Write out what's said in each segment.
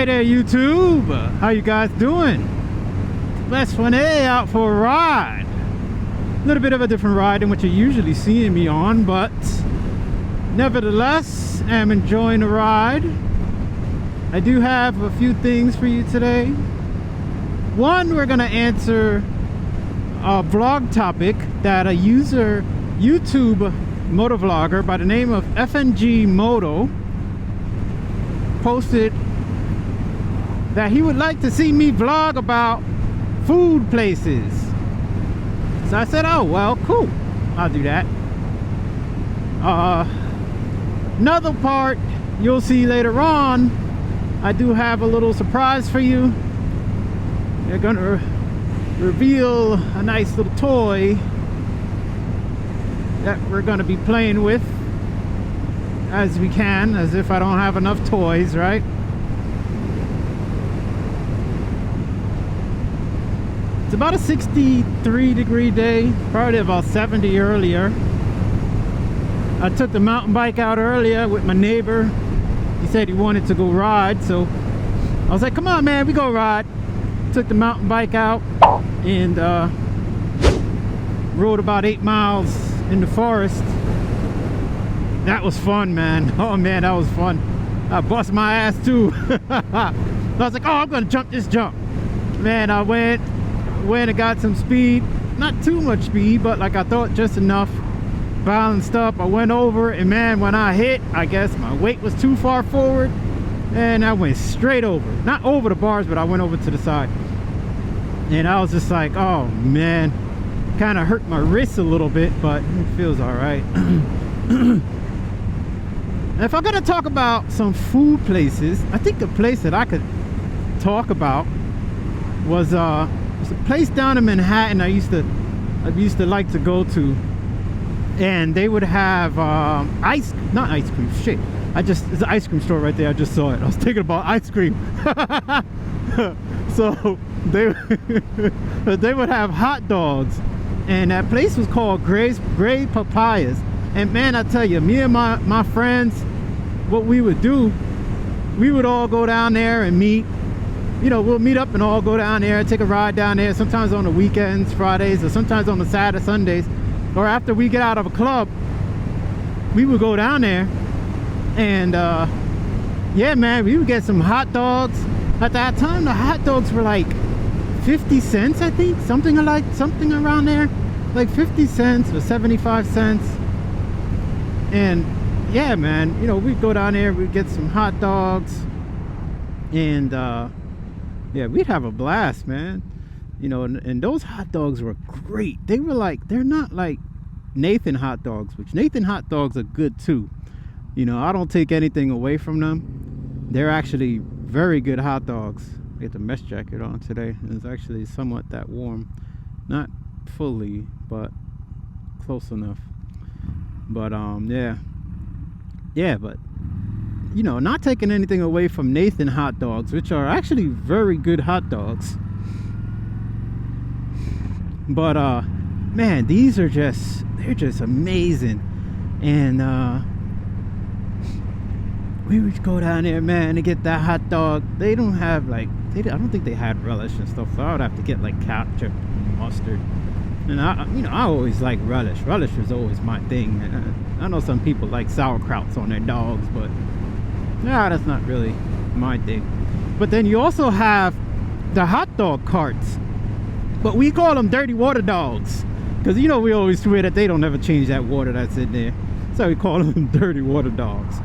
Hey there, YouTube. How you guys doing? FnG out for a ride. A little bit of a different ride than what you're usually seeing me on, but nevertheless, I'm enjoying the ride. I do have a few things for you today. One, we're gonna answer a vlog topic that a YouTube motovlogger by the name of FnG Moto posted that he would like to see me vlog about food places. So I said, oh well, cool, I'll do that. Another part you'll see later on, I do have a little surprise for you. They're gonna reveal a nice little toy that we're gonna be playing with as we can, as if I don't have enough toys, right? It's about a 63-degree day, probably about 70 earlier. I took the mountain bike out earlier with my neighbor. He said he wanted to go ride, so I was like, come on man, we go ride. Took the mountain bike out and rode about 8 miles in the forest. That was fun, man. Oh man, that was fun. I bust my ass too. I was like, oh, I'm gonna jump this jump. Man, I went and got some speed. Not too much speed, but like I thought, just enough. Balanced up, I went over, and man, when I hit, I guess my weight was too far forward, and I went straight over. Not over the bars, but I went over to the side. And I was just like, oh man, kind of hurt my wrist a little bit, but it feels all right. If I'm gonna talk about some food places, I think the place that I could talk about was a place down in Manhattan I used to like to go to, and they would have it's an ice cream store right there. I just saw it. I was thinking about ice cream. So they would have hot dogs, and that place was called Gray Papayas. And man, I tell you, me and my friends, what we would do, we would all go down there and meet. You know, we'll meet up and all go down there, take a ride down there, sometimes on the weekends, Fridays, or sometimes on the Saturday, Sundays, or after we get out of a club, we would go down there and yeah man, we would get some hot dogs. At that time, the hot dogs were like 50 cents, I think, something around there, like 50 cents or 75 cents. And yeah man, you know, we'd go down there, we'd get some hot dogs, and yeah, we'd have a blast, man. You know, and those hot dogs were great. They were like, they're not like Nathan hot dogs, which Nathan hot dogs are good too. You know, I don't take anything away from them. They're actually very good hot dogs. I get the mesh jacket on today. It's actually somewhat that warm. Not fully, but close enough. But yeah, but you know, not taking anything away from Nathan hot dogs, which are actually very good hot dogs. But man, these are they're just amazing. And we would go down there, man, to get that hot dog. They don't have like, I don't think they had relish and stuff, so I would have to get like ketchup, mustard. And I always like relish. Relish is always my thing. And I know some people like sauerkrauts on their dogs, but nah, that's not really my thing. But then you also have the hot dog carts, but we call them dirty water dogs, because you know, we always swear that they don't ever change that water that's in there, so we call them dirty water dogs.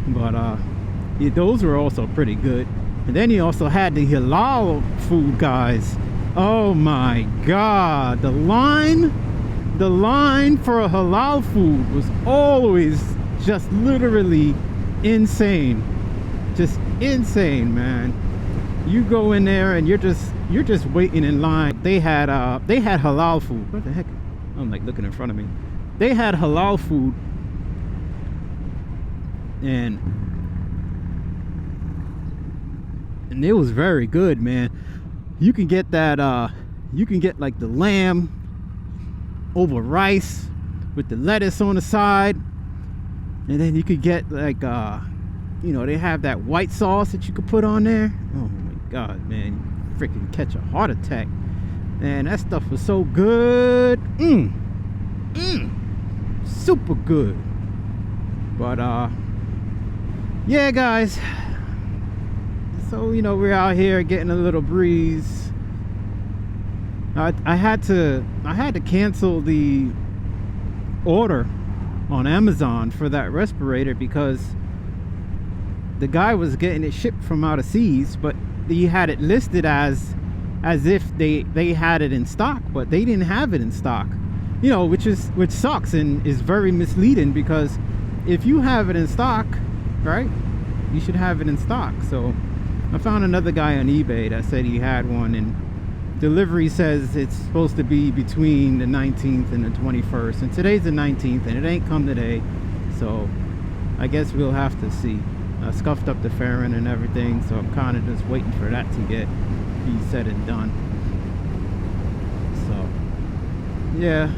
But yeah, those were also pretty good. And then you also had the halal food guys. Oh my god, the line for a halal food was always just literally insane. Just insane, man. You go in there and you're just waiting in line. They had halal food. What the heck? I'm like looking in front of me. They had halal food, and it was very good, man. You can get that you can get like the lamb over rice with the lettuce on the side, and then you could get like you know, they have that white sauce that you could put on there. Oh my god, man, you freaking catch a heart attack. Man, that stuff was so good. Super good. But yeah, guys, so you know, we're out here getting a little breeze. I had to cancel the order on Amazon for that respirator because the guy was getting it shipped from out of seas, but he had it listed as if they had it in stock, but they didn't have it in stock, you know, which sucks and is very misleading, because if you have it in stock, right, you should have it in stock. So I found another guy on eBay that said he had one, and delivery says it's supposed to be between the 19th and the 21st, and today's the 19th and it ain't come today, so I guess we'll have to see. I scuffed up the fairing and everything, so I'm kind of just waiting for that to be said and done. So yeah,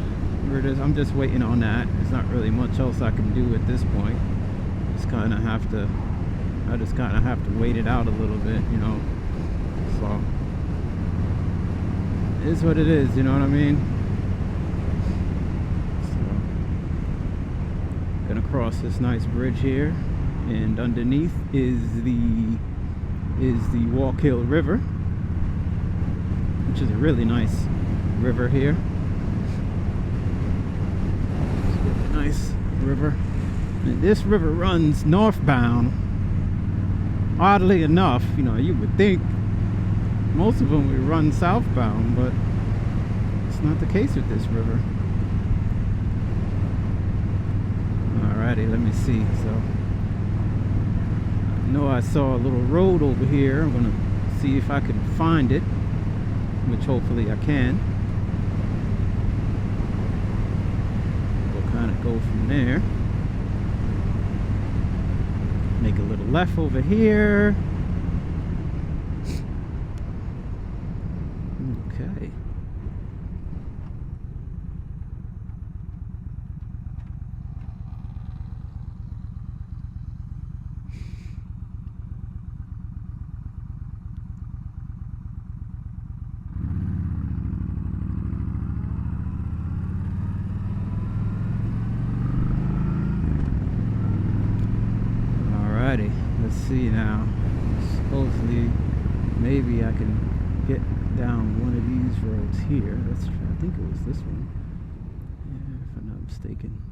I'm just waiting on that. There's not really much else I can do at this point. I just kind of have to wait it out a little bit, you know. So it is what it is, you know what I mean? So gonna cross this nice bridge here, and underneath is the Walk-Hill River, which is a really nice river here. It's a really nice river. And this river runs northbound. Oddly enough, you know, you would think most of them would run southbound, but it's not the case with this river. Alrighty, let me see. So I know I saw a little road over here. I'm gonna see if I can find it, which hopefully I can. We'll kind of go from there. Make a little left over here. Okay. Alrighty, let's see now. Supposedly, maybe I can get down one of these roads here. I think it was this one. Yeah, if I'm not mistaken.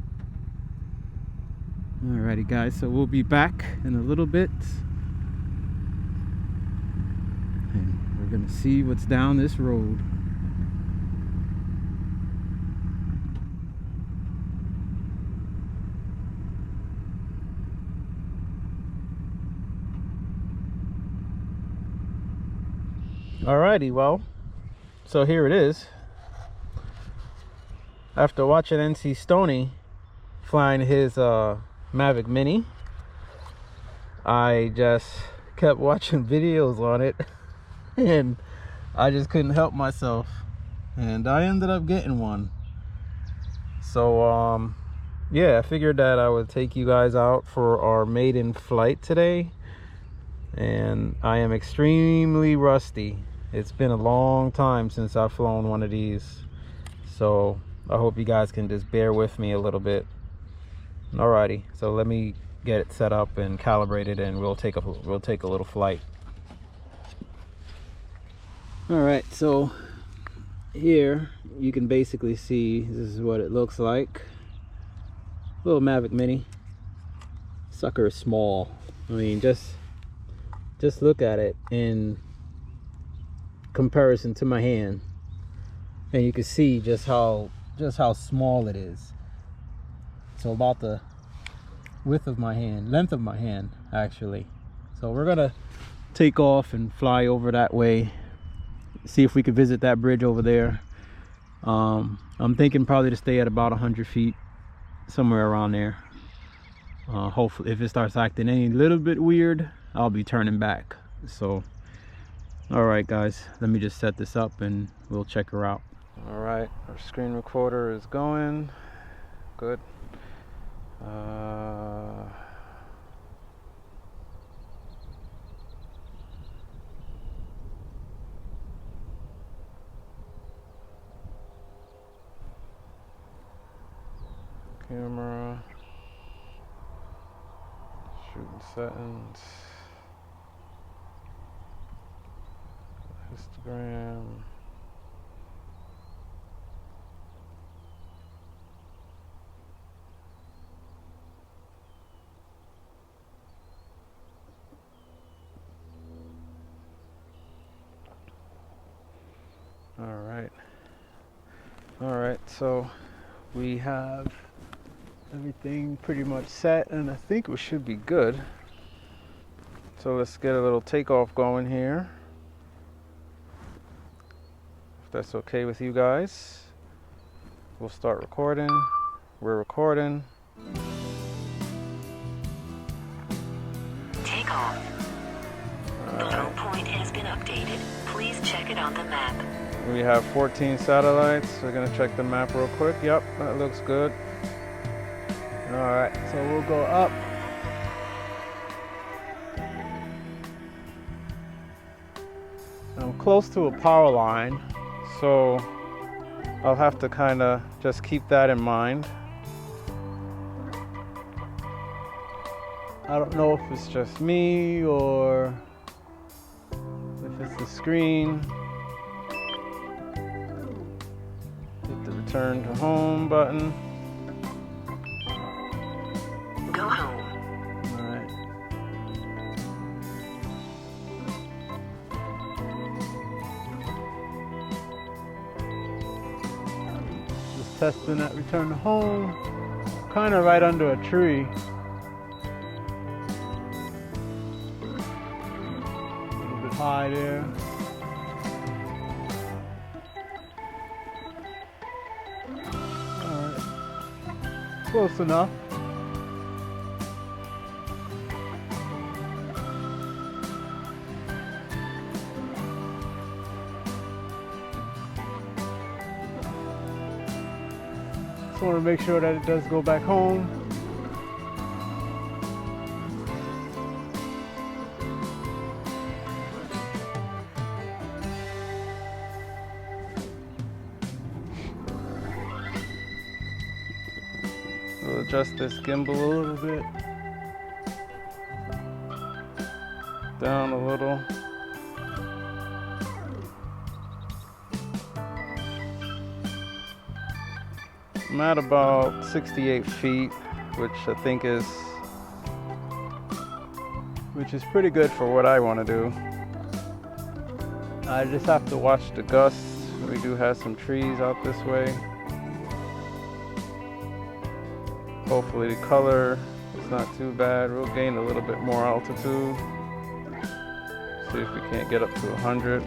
Alrighty, guys, so we'll be back in a little bit. And we're gonna see what's down this road. Alrighty, well, so here it is. After watching NC Stoney flying his Mavic Mini, I just kept watching videos on it and I just couldn't help myself, and I ended up getting one. So yeah, I figured that I would take you guys out for our maiden flight today, and I am extremely rusty. It's been a long time since I've flown one of these, so I hope you guys can just bear with me a little bit. Alrighty, so let me get it set up and calibrated, and we'll take a little flight. Alright, so here you can basically see this is what it looks like. Little Mavic Mini. Sucker is small. I mean, just look at it in comparison to my hand, and you can see just how small it is. So about the width of my hand, length of my hand actually. So we're gonna take off and fly over that way, see if we can visit that bridge over there. I'm thinking probably to stay at about 100 feet, somewhere around there. Hopefully if it starts acting any little bit weird, I'll be turning back. So alright guys, let me just set this up and we'll check her out. Alright, our screen recorder is going good. Camera. Shooting settings. Histogram. All right, so we have everything pretty much set, and I think we should be good. So let's get a little takeoff going here, if that's okay with you guys. We'll start recording. We're recording. Takeoff. The low point has been updated. Please check it on the map. We have 14 satellites. We're gonna check the map real quick. Yep, that looks good. All right, so we'll go up. I'm close to a power line, so I'll have to kind of just keep that in mind. I don't know if it's just me or if it's the screen. Hit the return to home button. Go home. All right. Just testing that return to home. Kind of right under a tree. A little bit high there. All right. Close enough. Just want to make sure that it does go back home. We'll adjust this gimbal a little bit. Down a little. I'm at about 68 feet, which I think is pretty good for what I want to do. I just have to watch the gusts. We do have some trees out this way. Hopefully the color is not too bad. We'll gain a little bit more altitude. See if we can't get up to 100.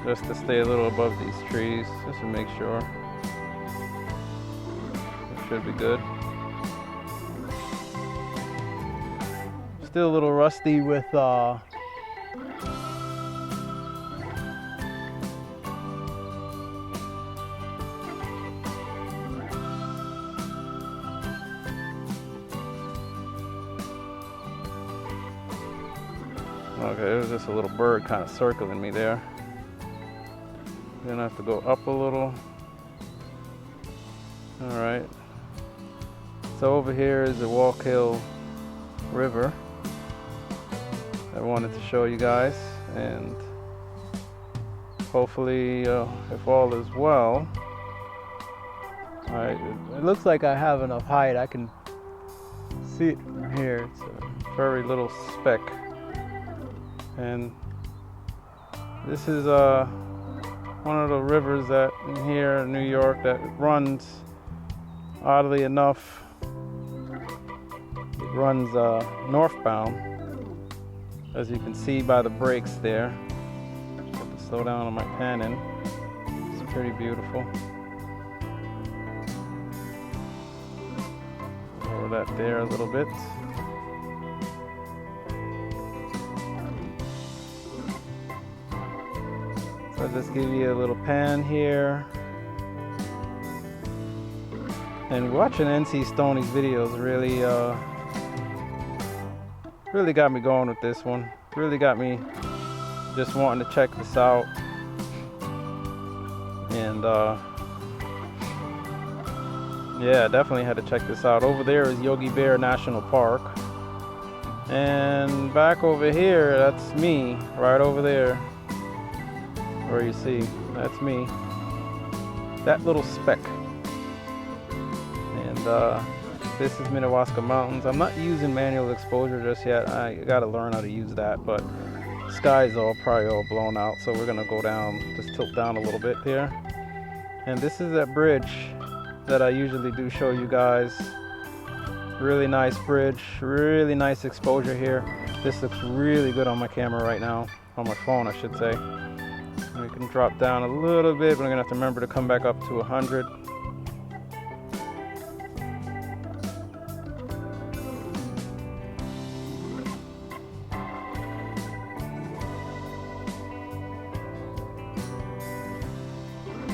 Just to stay a little above these trees, just to make sure. It should be good. Still a little rusty with okay, there's just a little bird kind of circling me there. Then I have to go up a little. All right. So over here is the Wallkill River I wanted to show you guys, and hopefully, if all is well. All right. It looks like I have enough height. I can see it from here. It's a very little speck, and this is one of the rivers that in here in New York that runs, oddly enough, it runs northbound, as you can see by the brakes there. Have to slow down on my panning. It's pretty beautiful. Lower that there a little bit. I'll just give you a little pan here. And watching NC Stoney's videos really got me going with this one. Really got me just wanting to check this out. And Yeah, definitely had to check this out. Over there is Yogi Bear National Park. And back over here, that's me, right over there. Where you see, that's me. That little speck. And this is Minnewaska Mountains. I'm not using manual exposure just yet. I gotta learn how to use that, but sky's probably all blown out, so we're gonna go down, just tilt down a little bit here. And this is that bridge that I usually do show you guys. Really nice bridge, really nice exposure here. This looks really good on my camera right now, on my phone I should say. We can drop down a little bit, but I'm gonna have to remember to come back up to 100.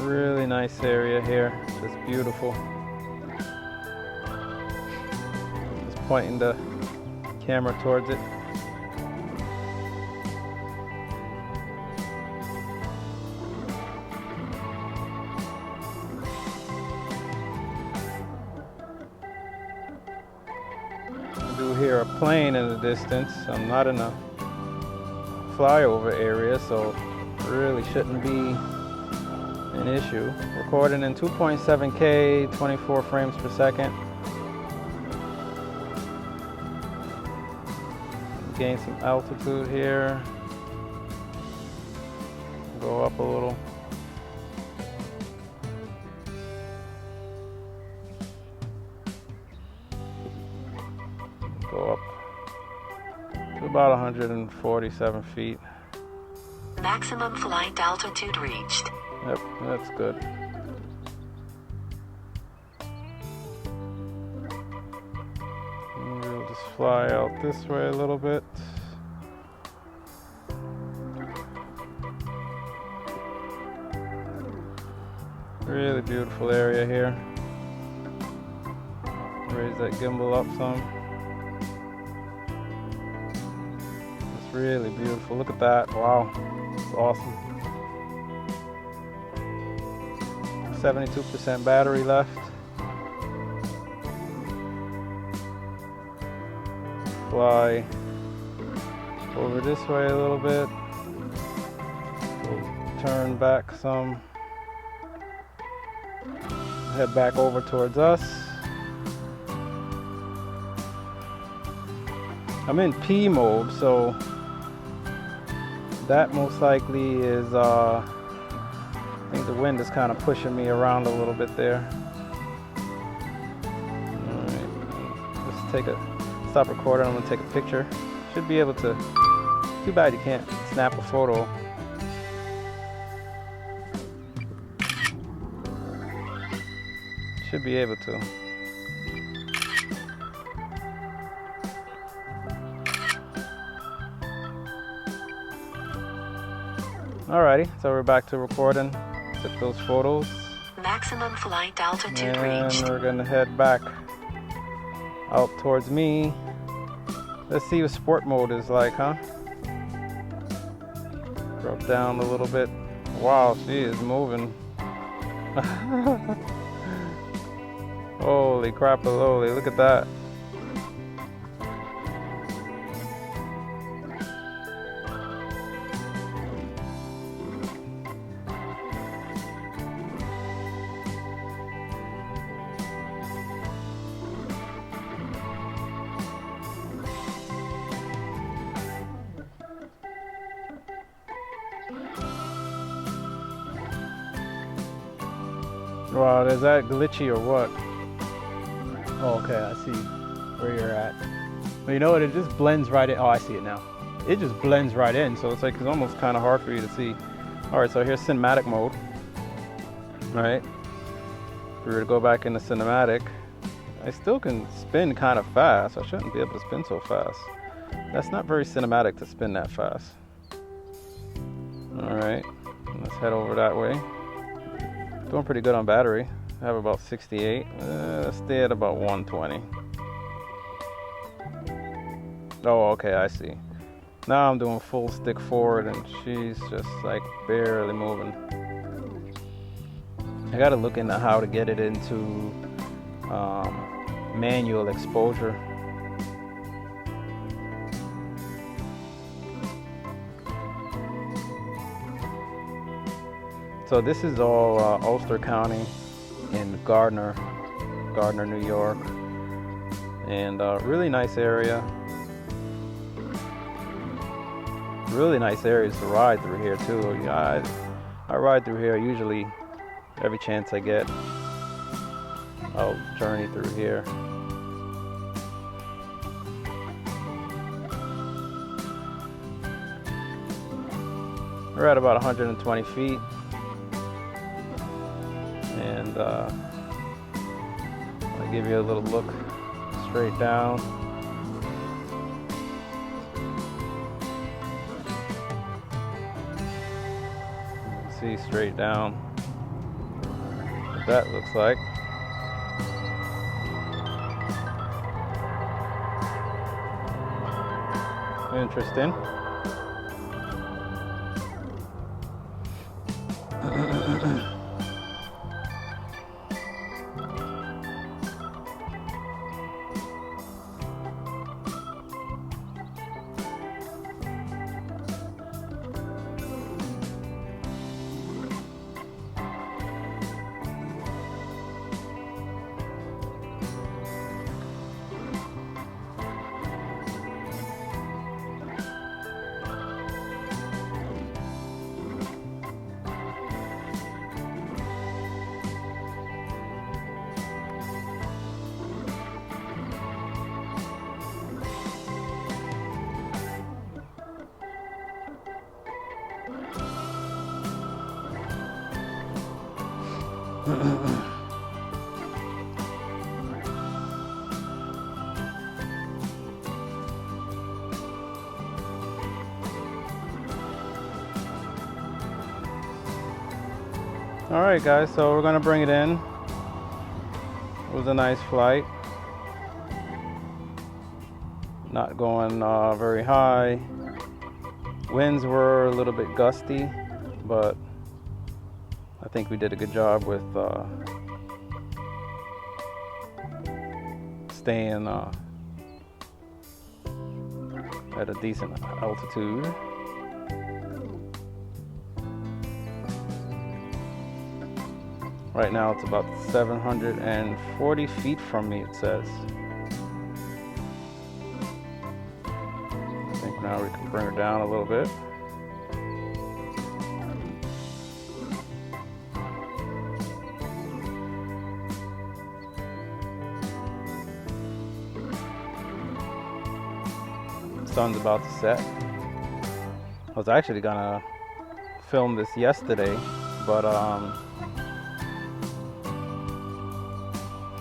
Really nice area here, just beautiful. Just pointing the camera towards it. I do hear a plane in the distance. I'm not in a flyover area, so really shouldn't be an issue. Recording in 2.7K, 24 frames per second. Gain some altitude here. Go up a little. Go up to about 147 feet. Maximum flight altitude reached. Yep, that's good. And we'll just fly out this way a little bit. Really beautiful area here. Raise that gimbal up some. It's really beautiful. Look at that. Wow. It's awesome. 72% battery left. Fly over this way a little bit. We'll turn back some. Head back over towards us. I'm in P mode, so that most likely is I think the wind is kind of pushing me around a little bit there. Alright, let's stop recording. I'm gonna take a picture. Should be able to, too bad you can't snap a photo. Should be able to. Alrighty, so we're back to recording. Took those photos. Maximum flight altitude And reached. we're gonna head back out towards me. Let's see what sport mode is like, huh? Drop down a little bit. Wow, she is moving. Holy crap-a-loli, look at that. Wow, is that glitchy or what? Oh, okay, I see where you're at. But you know what, it just blends right in. Oh, I see it now. It just blends right in, so it's like it's almost kind of hard for you to see. All right, so here's cinematic mode. All right, if we were to go back into cinematic, I still can spin kind of fast. I shouldn't be able to spin so fast. That's not very cinematic to spin that fast. All right, let's head over that way. Doing pretty good on battery. I have about 68. Let's stay at about 120. Oh, okay, I see. Now I'm doing full stick forward and she's just like barely moving. I gotta look into how to get it into manual exposure. So this is all Ulster County in Gardner, New York, and really nice area. Really nice areas to ride through here too. Yeah, I ride through here usually every chance I get. I'll journey through here. We're at about 120 feet. And I'll give you a little look straight down. You can see straight down what that looks like. Interesting. All right, guys, so we're gonna bring it in. It was a nice flight. Not going very high. Winds were a little bit gusty, but I think we did a good job with staying at a decent altitude. Right now it's about 740 feet from me, it says. I think now we can bring her down a little bit. The sun's about to set. I was actually gonna film this yesterday, but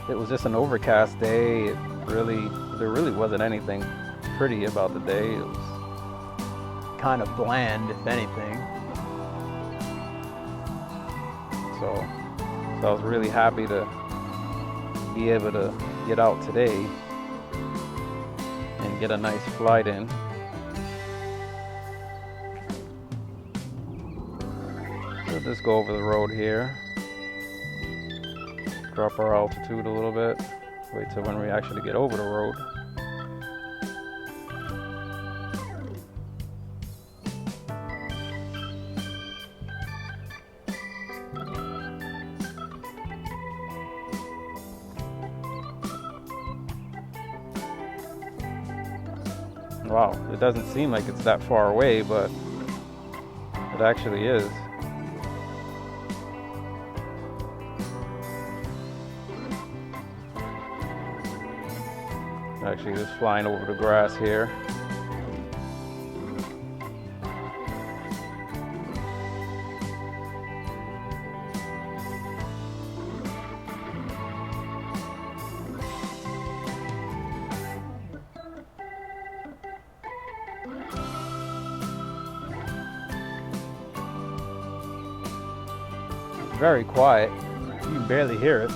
it was just an overcast day. There really wasn't anything pretty about the day. It was kind of bland, if anything. So I was really happy to be able to get out today and get a nice flight in. We'll just go over the road here. Drop our altitude a little bit. Wait till when we actually get over the road. Wow, it doesn't seem like it's that far away, but it actually is. Actually just flying over the grass here. It's very quiet. You can barely hear it.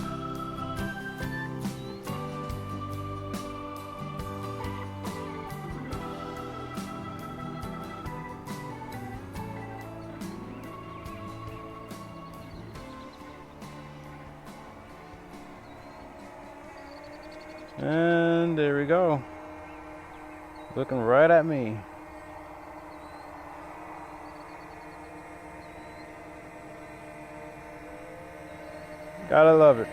And there we go. Looking right at me. Gotta love it.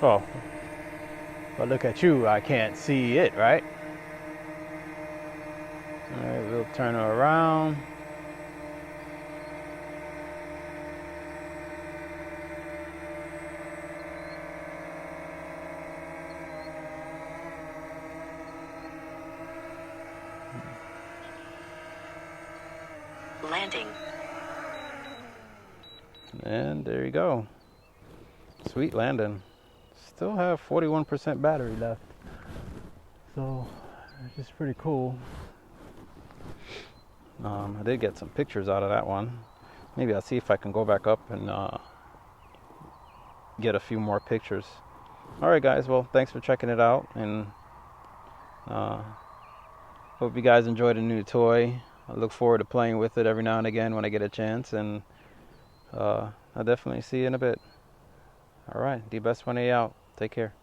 Oh, but look at you, I can't see it, right? Alright, we'll turn her around. Landing. And there you go. Sweet landing. Still have 41% battery left. So, it's just pretty cool. I did get some pictures out of that one. Maybe I'll see if I can go back up and get a few more pictures. Alright guys, well thanks for checking it out, and hope you guys enjoyed the new toy. I look forward to playing with it every now and again when I get a chance, and I'll definitely see you in a bit. Alright, D-Best 1A out. Take care.